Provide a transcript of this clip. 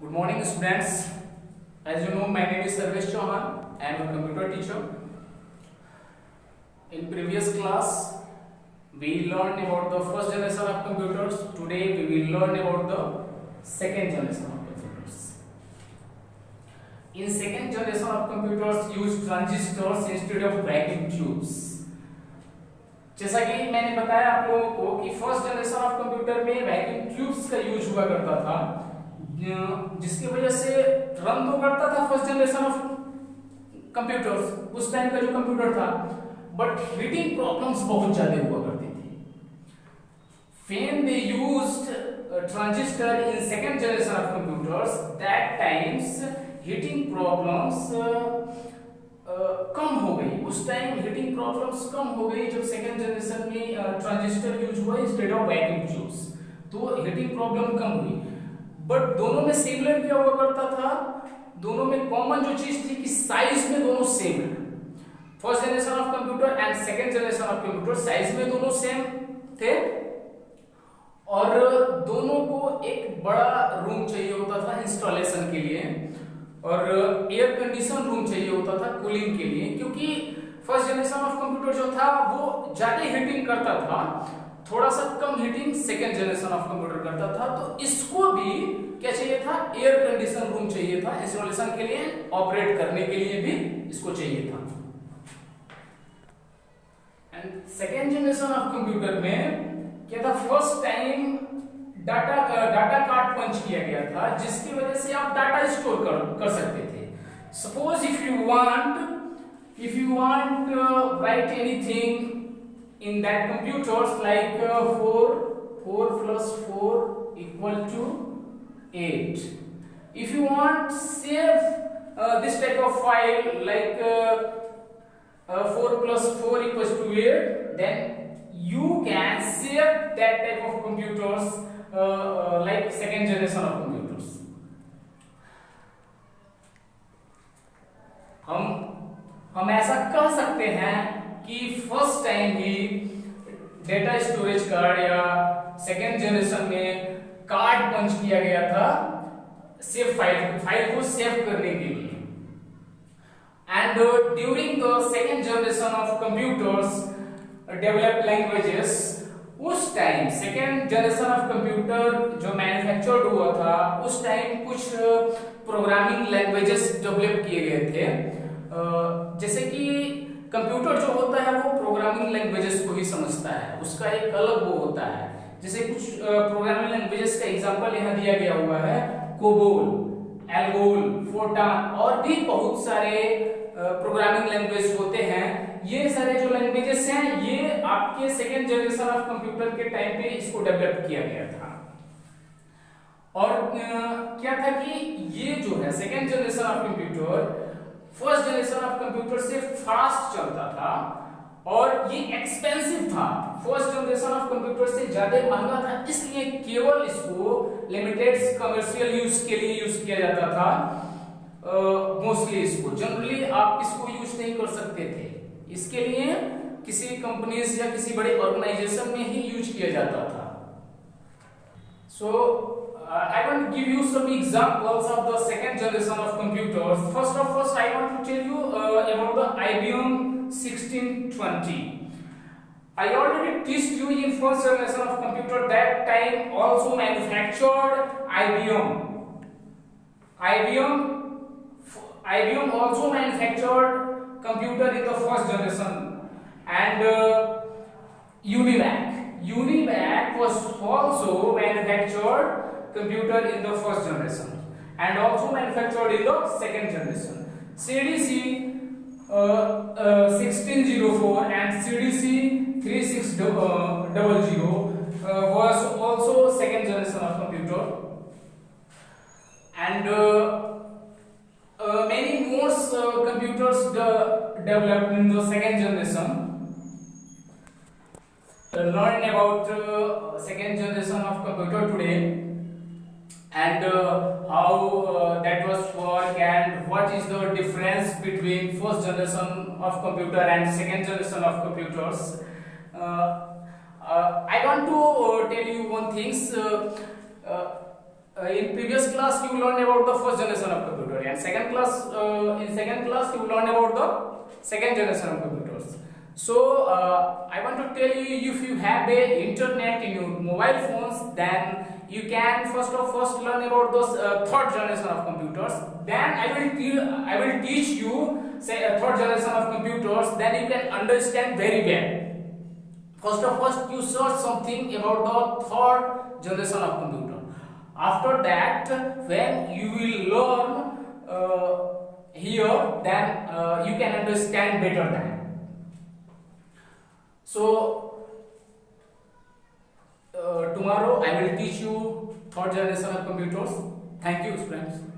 Good morning, students. As you know, my name is Sarvesh Chauhan. I am a computer teacher. In previous class, we learned about the first generation of computers. Today, we will learn about the second generation of computers. In second generation of computers, use transistors instead of vacuum tubes. जैसा कि मैंने बताया आप लोगों को कि first generation of computer में vacuum tubes का यूज हुआ करता था, जिसकी वजह से रन तो करता था फर्स्ट जनरेशन ऑफ कंप्यूटर्स, उस टाइम का जो कंप्यूटर था, बट हीटिंग प्रॉब्लम्स बहुत ज्यादा हुआ करती थी. When they used transistor in second generation of computers, that times heating problems कम हो गई. उस टाइम हीटिंग प्रॉब्लम्स कम हो गई जब सेकेंड जनरेशन में ट्रांजिस्टर यूज हुआ इंस्टेड ऑफ वैक्यूम ट्यूब्स, तो हीटिंग प्रॉब्लम कम हुई. बट दोनों में सिमिलर क्या हुआ करता था, दोनों में कॉमन जो चीज थी कि साइज में दोनों सेम है. First generation of computer and second generation of computer size में दोनों सेम थे और दोनों को एक बड़ा रूम चाहिए होता था इंस्टॉलेशन के लिए और एयर कंडीशन रूम चाहिए होता था कूलिंग के लिए, क्योंकि फर्स्ट जनरेशन ऑफ कंप्यूटर जो था वो ज्यादा हीटिंग करता था, थोड़ा सा कम heating second generation of computer करता था. तो इसको भी क्या चाहिए था, एयर कंडीशन रूम चाहिए था इंस्टॉलेशन के लिए, ऑपरेट करने के लिए भी इसको चाहिए था. And second generation of computer में क्या था, फर्स्ट टाइम डाटा कार्ड पंच किया गया था, जिसकी वजह से आप डाटा स्टोर कर सकते थे. Suppose if you want right anything in that computers like 4 plus 4 equal to 8. If you want save this type of file like 4 plus 4 equals to 8, then you can save that type of computers like second generation of computers. हम ऐसा कह सकते हैं कि first time ही data storage card या second generation में card पंच किया गया था सेव फाइल को सेव करने के लिए. And during the second generation of computers develop languages, उस time second generation of computer जो मैन्युफैक्चर्ड हुआ था उस टाइम कुछ प्रोग्रामिंग लैंग्वेजेस डेवलप किए गए थे. जैसे कि कंप्यूटर जो होता है वो प्रोग्रामिंग लैंग्वेजेस को ही समझता है, उसका एक अलग वो होता है. जैसे कुछ प्रोग्रामिंग लैंग्वेजेस का एग्जांपल यहाँ दिया गया हुआ है, कोबोल, एल्गोल, फोर्टान और भी बहुत सारे प्रोग्रामिंग लैंग्वेज होते हैं. ये सारे जो लैंग्वेजेस हैं ये आपके सेकेंड जनरेशन ऑफ कंप्यूटर के टाइम पे इसको डेवलप किया गया था. और क्या था कि ये जो है second generation of computer first generation of computer से फास्ट चलता था और ये एक्सपेंसिव था. फर्स्ट जनरेशन ऑफ कंप्यूटर से ज्यादा महंगा था, इसलिए केवल इसको लिमिटेड कमर्शियल यूज के लिए यूज किया जाता था. मोस्टली इसको जनरली आप इसको यूज नहीं कर सकते थे, इसके लिए किसी कंपनीज या किसी बड़े ऑर्गेनाइजेशन में ही यूज किया जाता था. सो I want to give you some examples of the second generation of computers. First, I want to tell you about the IBM 1620. I already teached you in first generation of computer that time also manufactured IBM. IBM also manufactured computer in the first generation, and Univac was also manufactured computer in the first generation and also manufactured in the second generation. CDC 1604 and CDC 3600 was also second generation of computer, and many more computers developed in the second generation. Learn about second generation of computer today and how that was work and what is the difference between first generation of computer and second generation of computers. I want to tell you one things. in previous class you learned about the first generation of computer, and second class in second class you learned about the second generation of computers. So I want to tell you, if you have a internet in your mobile phones, then you can first learn about those third generation of computers. Then I will teach you say a third generation of computers. Then you can understand very well. First you search something about the third generation of computer. After that, when you will learn here, then you can understand better than. So tomorrow I will teach you third generation of computers. Thank you, friends.